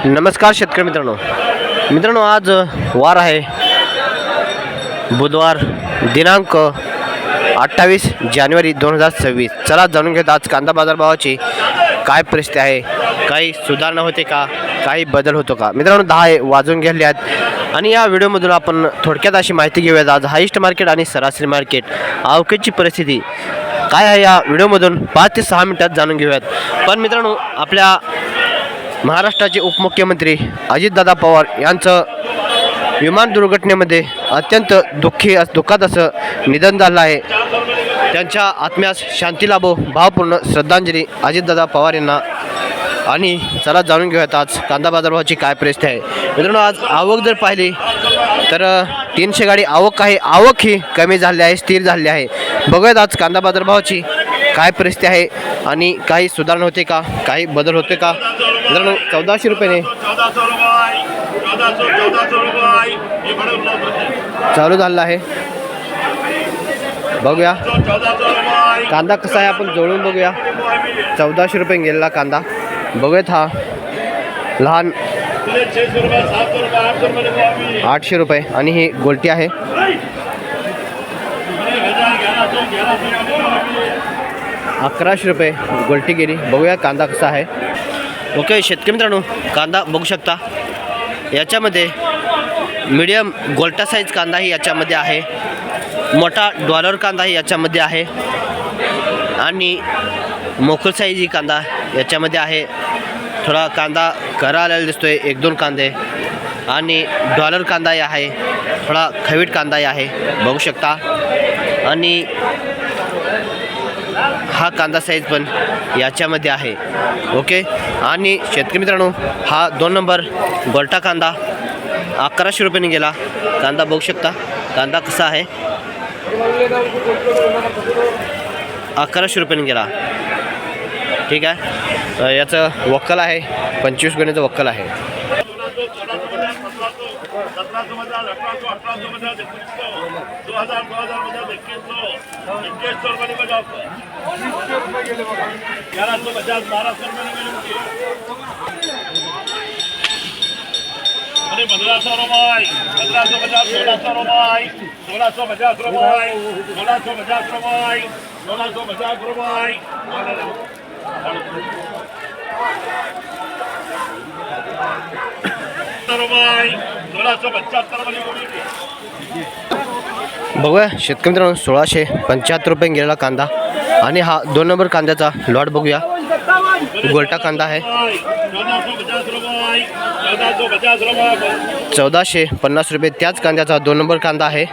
नमस्कार शेतकरी मित्रांनो, आज वार आहे बुधवार दिनांक 28 जानेवारी 2026। चला जाणून घेत आज कांदा बाजारभावाची काय परिस्थिती आहे, काही सुधारणा होते का, काही बदल होतो का। मित्रांनो 10 वाजून गेले आहेत आणि या व्हिडिओमधून आपण थोडक्यात अशी माहिती घेऊयात आज हाईस्ट मार्केट आणि सरासरी मार्केट आवकेची परिस्थिती काय आहे या व्हिडिओमधून 5 ते 6 मिनिटात जाणून घेऊयात। पण मित्रांनो आपल्या महाराष्ट्राचे उपमुख्यमंत्री अजितदादा पवार यांचं विमान दुर्घटनेमध्ये अत्यंत दुःखात असं निधन झालं आहे। त्यांच्या आत्म्यास शांती लाभो भावपूर्ण श्रद्धांजली अजितदादा पवार यांना। आणि चला जाणून घेऊयात आज कांदा बाजारभावाची काय परिस्थिती आहे। मित्रांनो आज आवक जर पाहिली तर 300 गाडी आवक आहे, आवक ही कमी झाली आहे, स्थिर झाली आहे। बघूयात आज कांदा बाजारभावाची काय परिस्थिती आहे आणि काही सुधारणा होते का, काही बदल होते का। मित्रांनो 1400 रुपये चालू झाला आहे। बघूया कांदा कसा आहे, आपण जोडून बघूया। 1400 रुपये गेलेला कांदा बघूयात। हा लहान 800 रुपये आणि ही गोलटी आहे 1100 रुपये गोलटी गेली। बघूया कांदा कसा आहे। ओके शेतकरी मित्रांनो कांदा बघू शकता, याच्यामध्ये मीडियम गोल्टा साईज कांदाही याच्यामध्ये आहे, मोठा डॉलर कांदाही याच्यामध्ये आहे आणि मोकळ साईज ही कांदा याच्यामध्ये आहे। थोडा कांदा करा आलेला दिसतोय, 1-2 कांदे आणि डॉलर कांदाही आहे, थोडा खवीट कांदाही आहे बघू शकता। आणि हा कांदा साईज पण याच्यामध्ये आहे। ओके आणि शेतकरी मित्रांनो हा 2 नंबर गोल्टा कांदा 1100 रुपयांनी गेला। कांदा बघू शकता, कांदा कसा आहे 1100 रुपयांनी गेला। ठीक आहे, याचं वक्कल आहे 25 गुण्याचं वक्कल आहे। बघूया शेतकरी मित्रांनो 1675 रुपये गेलेला कांदा आणि हा 2 नंबर कांद्याचा लॉट बघूया। गोल्टा कांदा आहे 1450 रुपये। त्याच कांद्याचा 2 नंबर कांदा आहे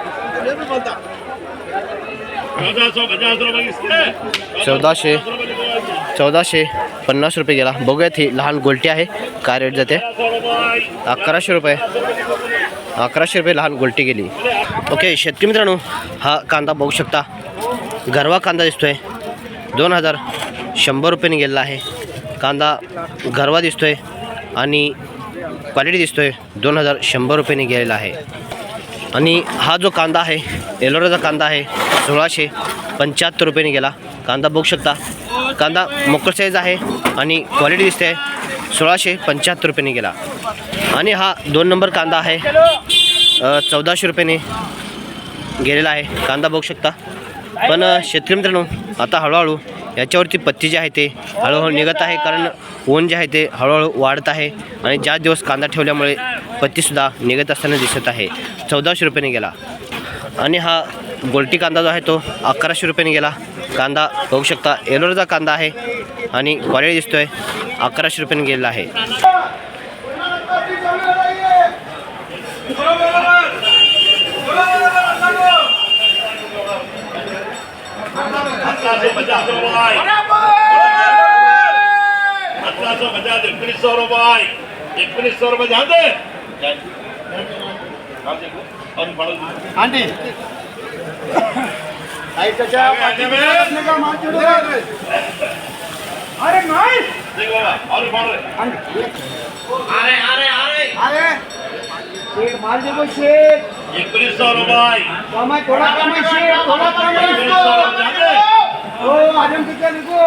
1450 रुपये गेला। बघूयात ही लहान गोल्टी आहे काय रेट जाते 1100 रुपये। 1100 रुपये लहान गोल्टी गेली। ओके शेतकरी मित्रांनो हा कांदा बघू शकता, गरवा कांदा दिसतोय 2100 रुपयांनी गेलेला आहे। कांदा गरवा दिसतोय आणि क्वालिटी दिसतोय 2100 रुपयांनी गेलेला आहे। आणि हा जो कांदा आहे एलोराचा कांदा आहे 1675 रुपयांनी गेला। कांदा बघू शकता, कांदा मोकळ साईज आहे आणि क्वालिटी दिसते 1675 रुपयांनी गेला। आणि हा 2 नंबर कांदा आहे 1400 रुपयांनी गेलेला आहे। कांदा बघू शकता। पण शेतकरी मित्रांनो आता हळूहळू याच्यावरती पत्ती जी आहे ते हळूहळू निघत आहे, कारण ऊन जे आहे ते हळूहळू वाढत आहे आणि ज्या दिवस कांदा ठेवल्यामुळे पत्तीसुद्धा निघत असताना दिसत आहे। 1400 रुपयांनी गेला। आणि हा गोल्टी कांदा जो आहे तो 1100 रुपयांनी गेला। कांदा बघू शकता, एलोराचा कांदा आहे आणि क्वालिटी दिसतोय 1100 रुपयांनी गेलेला आहे। अरे नहीं शेख माल देखो शेख 2100 रुपये कमाई थोड़ा कमाई शेख थोड़ा कमाई ओ आजम कितना देखो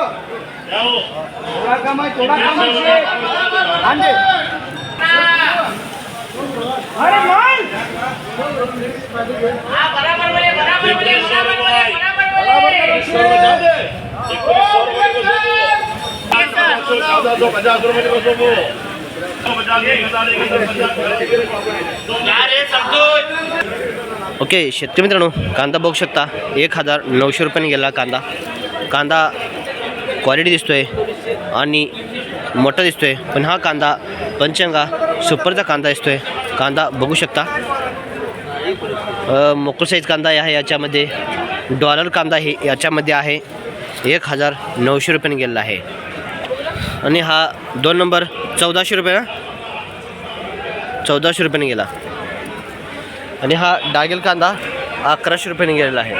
थोड़ा कमाई शेख आंदे अरे मान ओके शेतकरी मित्रांनो, कांदा बघू शकता 1900 रुपयाने गेला कांदा. कांदा क्वालिटी दिसतोय आणि मोठा दिसतोय, पण हा कांदा पंचंगा सुपरचा कांदा दिसतोय. कांदा बघू शकता मोकळ साईज कांदा आहे याच्यामध्ये. डॉलर कांदा हे याच्यामध्ये आहे 1900 रुपयाने गेलेला आहे. आणि हा 2 नंबर 1400 रुपये 1400 रुपयाने गेला. आणि हा डागेल कांदा 1100 रुपयाने गेलेला आहे.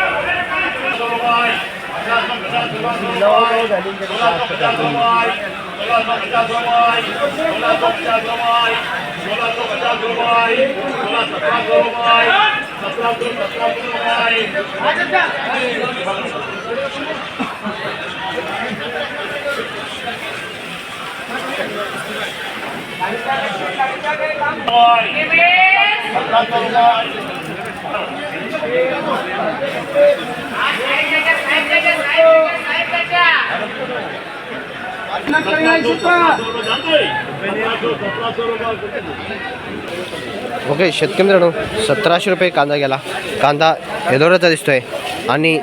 ओके शेतकरी मित्रांनो, 1700 रुपये कांदा गेला. कांदा एलोराचा दिसतोय आणि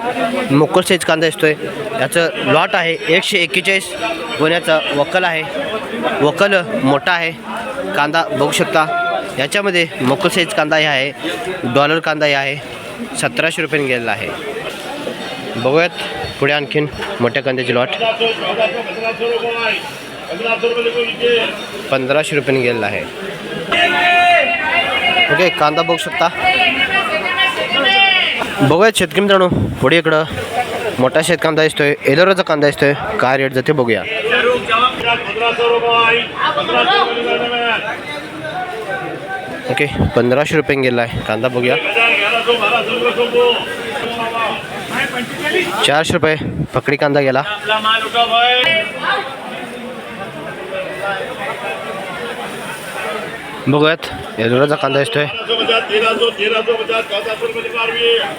मोकळ साईज कांदा दिसतोय. याचं लॉट आहे 141 गोण्याचा वक्कल आहे. वक्कल मोठा आहे. कांदा बघू शकता याच्यामध्ये मोकळ साईज कांदा हे आहे. डॉलर कांदा हे आहे 1700 रुपयाने गेलेला आहे. बघूयात पुढे आणखीन मोठ्या कांद्याची लॉट 1500 रुपयाने गेलेला आहे. ओके कांदा बघू शकता. बघूयात शेतकरी मित्रांनो, पुढे इकडं मोठा शेत कांदा दिसतोय. एलोराचा कांदा दिसतोय. काय रेट जाते बघूया. ओके 1500 रुपये गेला आहे कांदा. बघूया 400 रुपये पकडी कांदा गेला. बघूयात एलोराचा कांदा दिसतोय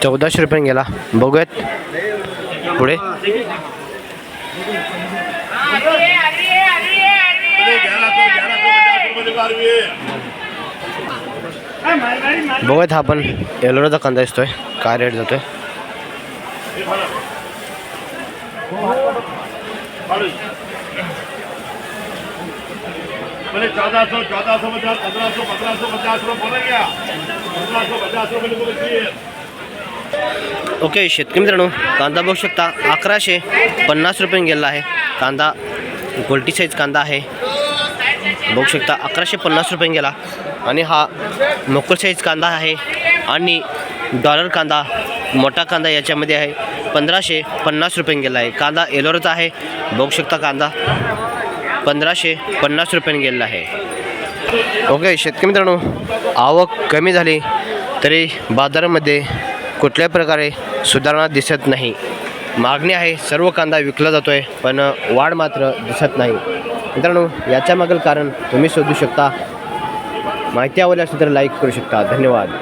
1400 रुपये गेला. बघूयात पुढे बघूयात हा पण एलोराचा कांदा दिसतोय. काय रेट जातोय. मैंने 1400 50 1550 रुपये बोला गया 1550 रुपये बोलती है. ओके शेतकरी मित्रांनो, कांदा बघू शकता 1150 रुपये गेला आहे. कांदा गोल्टी साईज कांदा आहे. बघू शकता 1150 रुपये गेला. आणि हा मोकळ साईज कांदा आहे आणि डॉलर कांदा मोठा कांदा याच्यामध्ये आहे 1550 रुपये गेला आहे. कांदा एलोराचा आहे. बघू शकता कांदा 1550 रुपयाने गेलेला आहे. ओके शेतकरी मित्रांनो, आवक कमी झाली तरी बाजारामध्ये कुठल्याही प्रकारे सुधारणा दिसत नाही. मागणी आहे, सर्व कांदा विकला जातो आहे, पण वाढ मात्र दिसत नाही. मित्रांनो याच्या मागील कारण तुम्ही शोधू शकता. माहिती आवडली असेल तर लाईक करू शकता. धन्यवाद.